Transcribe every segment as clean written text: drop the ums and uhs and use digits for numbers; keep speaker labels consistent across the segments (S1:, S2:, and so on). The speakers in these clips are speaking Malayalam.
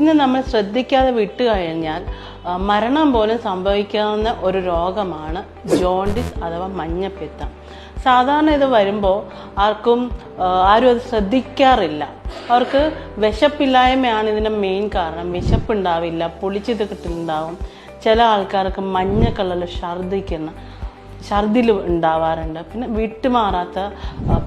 S1: ഇന്ന് നമ്മൾ ശ്രദ്ധിക്കാതെ വിട്ടുകഴിഞ്ഞാൽ മരണം പോലും സംഭവിക്കാവുന്ന ഒരു രോഗമാണ് ജോണ്ടിസ് അഥവാ മഞ്ഞപ്പിത്തം. സാധാരണ ഇത് വരുമ്പോൾ ആരും അത് ശ്രദ്ധിക്കാറില്ല. അവർക്ക് വിശപ്പില്ലായ്മയാണ് ഇതിൻ്റെ മെയിൻ കാരണം. വിശപ്പുണ്ടാവില്ല, പുളിച്ചിത് കിട്ടുന്നുണ്ടാവും. ചില ആൾക്കാർക്ക് മഞ്ഞ കളറിൽ ഛർദിൽ ഉണ്ടാവാറുണ്ട്. പിന്നെ വിട്ടുമാറാത്ത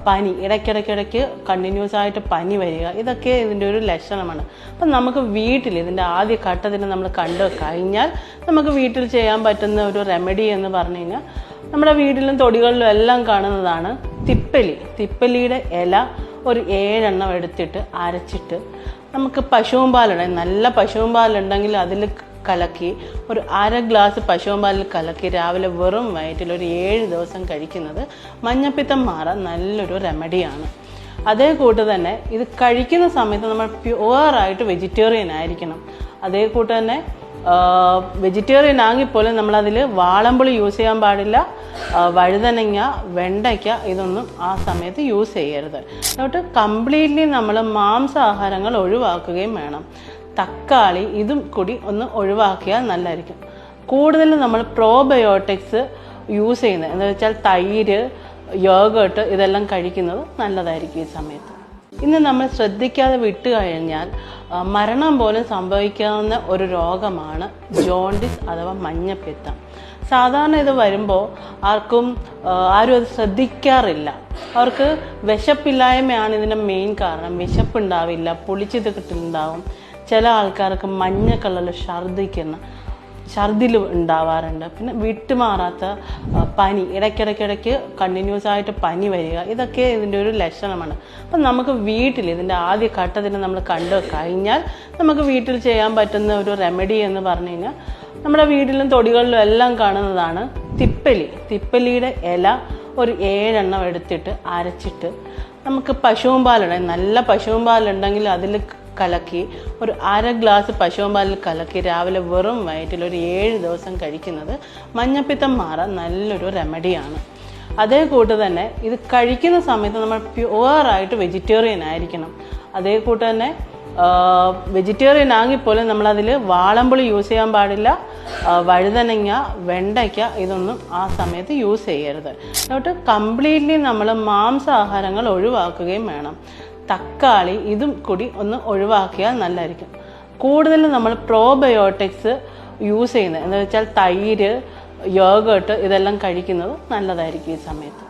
S1: പനി, ഇടയ്ക്കിടയ്ക്ക് കണ്ടിന്യൂസ് ആയിട്ട് പനി വരിക, ഇതൊക്കെ ഇതിൻ്റെ ഒരു ലക്ഷണമാണ്. അപ്പം നമുക്ക് വീട്ടിൽ ഇതിൻ്റെ ആദ്യ ഘട്ടത്തിൽ നമ്മൾ കണ്ടു കഴിഞ്ഞാൽ നമുക്ക് വീട്ടിൽ ചെയ്യാൻ പറ്റുന്ന ഒരു റെമഡി എന്ന് പറഞ്ഞു കഴിഞ്ഞാൽ നമ്മുടെ വീട്ടിലും തൊടികളിലും എല്ലാം കാണുന്നതാണ് തിപ്പലിയുടെ ഇല ഒരു 7 എണ്ണം എടുത്തിട്ട് അരച്ചിട്ട് നമുക്ക് പശുവും പാലുണ്ടെങ്കിൽ, നല്ല പശുവും പാലുണ്ടെങ്കിൽ അതിൽ കലക്കി ഒരു 1/2 ഗ്ലാസ് പശുവും പാലിൽ കലക്കി രാവിലെ വെറും വയറ്റിൽ ഒരു 7 ദിവസം കഴിക്കുന്നത് മഞ്ഞപ്പിത്തം മാറാൻ നല്ലൊരു റെമഡിയാണ്. അതേ കൂട്ട് തന്നെ ഇത് കഴിക്കുന്ന സമയത്ത് നമ്മൾ പ്യുവറായിട്ട് വെജിറ്റേറിയൻ ആയിരിക്കണം. അതേ കൂട്ട് തന്നെ വെജിറ്റേറിയൻ ആണെങ്കിൽപ്പോലും നമ്മളതിൽ വാളംപുളി യൂസ് ചെയ്യാൻ പാടില്ല. വഴുതനങ്ങ, വെണ്ടയ്ക്ക ഇതൊന്നും ആ സമയത്ത് യൂസ് ചെയ്യരുത്. അതുകൊണ്ട് കംപ്ലീറ്റ്ലി നമ്മൾ മാംസാഹാരങ്ങൾ ഒഴിവാക്കുകയും വേണം. തക്കാളി ഇതും കൂടി ഒന്ന് ഒഴിവാക്കിയാൽ നല്ലതായിരിക്കും. കൂടുതലും നമ്മൾ പ്രോബയോട്ടിക്സ് യൂസ് ചെയ്യുന്നത് എന്താ വെച്ചാൽ തൈര്, യോഗട്ട് ഇതെല്ലാം കഴിക്കുന്നത് നല്ലതായിരിക്കും ഈ സമയത്ത്. ഇന്ന് നമ്മൾ ശ്രദ്ധിക്കാതെ വിട്ടുകഴിഞ്ഞാൽ മരണം പോലും സംഭവിക്കാവുന്ന ഒരു രോഗമാണ് ജോണ്ടിസ് അഥവാ മഞ്ഞപ്പിത്തം. സാധാരണ ഇത് വരുമ്പോൾ ആരും അത് ശ്രദ്ധിക്കാറില്ല. അവർക്ക് വിശപ്പില്ലായ്മയാണ് ഇതിൻ്റെ മെയിൻ കാരണം. വിശപ്പുണ്ടാവില്ല, പുളിച്ചിത് കിട്ടുന്നുണ്ടാവും. ചില ആൾക്കാർക്ക് മഞ്ഞ കളറിൽ ഛർദിൽ ഉണ്ടാവാറുണ്ട്. പിന്നെ വിട്ടുമാറാത്ത പനി, ഇടയ്ക്കിടയ്ക്ക് കണ്ടിന്യൂസ് ആയിട്ട് പനി വരിക, ഇതൊക്കെ ഇതിൻ്റെ ഒരു ലക്ഷണമാണ്. അപ്പം നമുക്ക് വീട്ടിൽ ഇതിൻ്റെ ആദ്യ ഘട്ടത്തിൽ നമ്മൾ കണ്ടു കഴിഞ്ഞാൽ നമുക്ക് വീട്ടിൽ ചെയ്യാൻ പറ്റുന്ന ഒരു റെമഡി എന്ന് പറഞ്ഞു കഴിഞ്ഞാൽ നമ്മുടെ വീട്ടിലും തൊടികളിലും എല്ലാം കാണുന്നതാണ് തിപ്പലിയുടെ ഇല ഒരു 7 എണ്ണം എടുത്തിട്ട് അരച്ചിട്ട് നമുക്ക് പശുവും പാലുണ്ടെങ്കിൽ, നല്ല പശുവും പാലുണ്ടെങ്കിൽ അതിൽ കലക്കി ഒരു 1/2 ഗ്ലാസ് പശുവും പാലിൽ കലക്കി രാവിലെ വെറും വയറ്റിൽ ഒരു 7 ദിവസം കഴിക്കുന്നത് മഞ്ഞപ്പിത്തം മാറാൻ നല്ലൊരു റെമഡിയാണ്. അതേ കൂട്ട് തന്നെ ഇത് കഴിക്കുന്ന സമയത്ത് നമ്മൾ പ്യുവറായിട്ട് വെജിറ്റേറിയൻ ആയിരിക്കണം. അതേ കൂട്ട് തന്നെ വെജിറ്റേറിയൻ ആണെങ്കിൽപ്പോലും നമ്മളതിൽ വാളംപുളി യൂസ് ചെയ്യാൻ പാടില്ല. വഴുതനങ്ങ, വെണ്ടയ്ക്ക ഇതൊന്നും ആ സമയത്ത് യൂസ് ചെയ്യരുത്. അതുകൊണ്ട് കംപ്ലീറ്റ്ലി നമ്മൾ മാംസാഹാരങ്ങൾ ഒഴിവാക്കുകയും വേണം. തക്കാളി ഇതും കൂടി ഒന്ന് ഒഴിവാക്കിയാൽ നല്ലതായിരിക്കും. കൂടുതലും നമ്മൾ പ്രോബയോട്ടിക്സ് യൂസ് ചെയ്യുന്നത് എന്താ വെച്ചാൽ തൈര്, യോഗട്ട് ഇതെല്ലാം കഴിക്കുന്നത് നല്ലതായിരിക്കും ഈ സമയത്ത്.